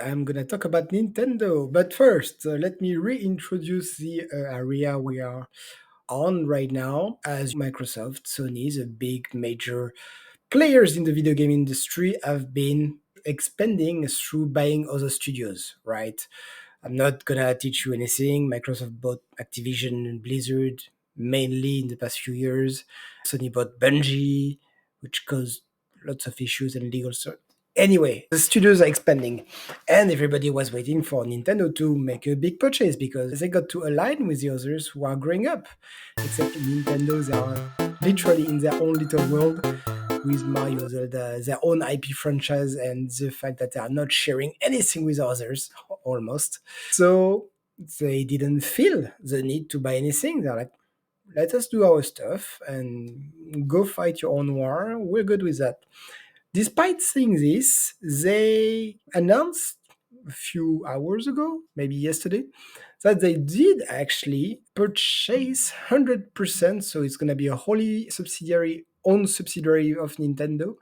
I'm gonna talk about Nintendo, but first, let me reintroduce the area we are on right now. As Microsoft, Sony, the big major players in the video game industry, have been expanding through buying other studios, right? I'm not gonna teach you anything. Microsoft bought Activision and Blizzard mainly in the past few years. Sony bought Bungie, which caused lots of issues and legal stuff. Anyway, the studios are expanding, and everybody was waiting for Nintendo to make a big purchase because they got to align with the others who are growing up. Except Nintendo, they are literally in their own little world with Mario, their own IP franchise, and the fact that they are not sharing anything with others, almost. So they didn't feel the need to buy anything. They're like, let us do our stuff and go fight your own war. We're good with that. Despite saying this, they announced a few hours ago, maybe yesterday, that they did actually purchase 100%, so it's going to be a wholly subsidiary, own subsidiary of Nintendo.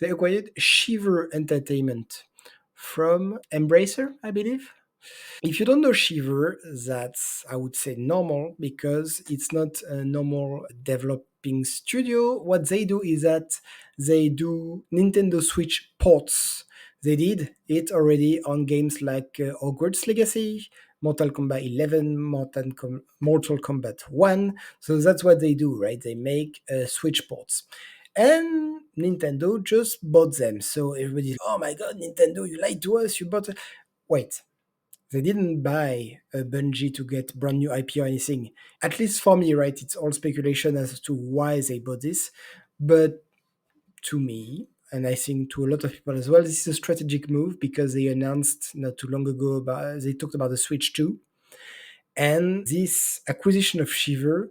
They acquired Shiver Entertainment from Embracer, I believe. If you don't know Shiver, that's, I would say, normal because it's not a normal developing studio. What they do is that they do Nintendo Switch ports. They did it already on games like Hogwarts Legacy, Mortal Kombat 11, Mortal Kombat 1. So that's what they do, right? They make Switch ports. And Nintendo just bought them. So everybody's, oh my god, Nintendo, you lied to us, you bought. Wait, they didn't buy a Bungie to get brand new IP or anything. At least for me, right? It's all speculation as to why they bought this. But to me, and I think to a lot of people as well, this is a strategic move because they announced not too long ago about they talked about the Switch 2. And this acquisition of Shiver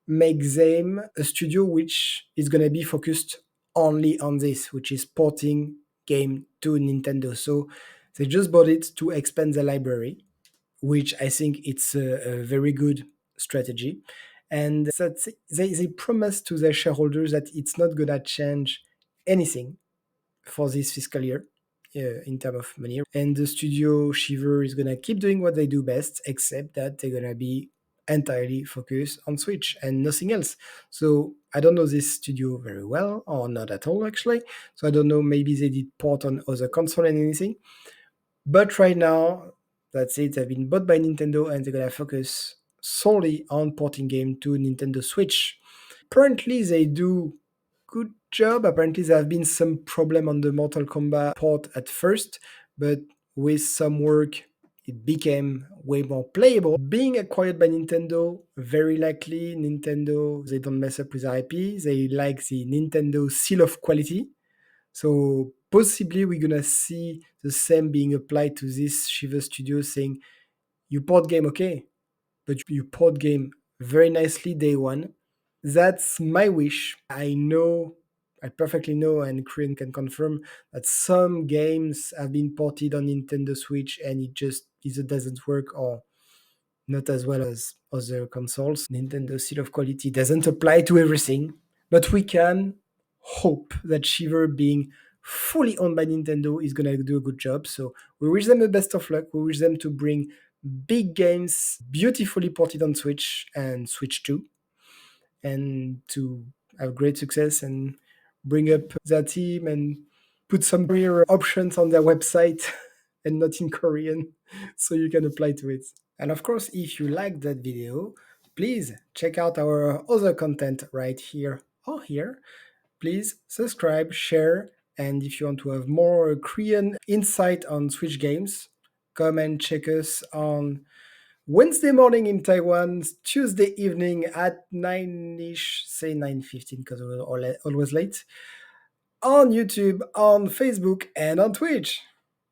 makes them a studio which is gonna be focused only on this, which is porting game to Nintendo. So they just bought it to expand the library, which I think it's a very good strategy. And that they promise to their shareholders that it's not going to change anything for this fiscal year in terms of money. And the studio Shiver is going to keep doing what they do best, except that they're going to be entirely focused on Switch and nothing else. So I don't know this studio very well, or not at all actually. So I don't know, maybe they did port on other console and anything. But right now, that's it. They've been bought by Nintendo and they're gonna focus solely on porting game to Nintendo Switch. Apparently, they do good job. Apparently, there have been some problem on the Mortal Kombat port at first, but with some work, it became way more playable. Being acquired by Nintendo, very likely Nintendo, they don't mess up with IP. They like the Nintendo seal of quality. So possibly we're gonna see the same being applied to this Shiver Studio, saying you port game okay, but you port game very nicely day one. That's my wish. I perfectly know, and Korean can confirm that some games have been ported on Nintendo Switch and it just either doesn't work or not as well as other consoles. Nintendo seal of quality doesn't apply to everything, but we can hope that Shiver, being fully owned by Nintendo, is gonna do a good job. So we wish them the best of luck. We wish them to bring big games beautifully ported on Switch and Switch 2, and to have great success and bring up their team and put some career options on their website and not in Korean so you can apply to it. And of course, if you liked that video, please check out our other content right here or here. Please subscribe, share, and if you want to have more Korean insight on Switch games, come and check us on Wednesday morning in Taiwan, Tuesday evening at 9ish, say 9:15 because we're always late, on YouTube, on Facebook, and on Twitch.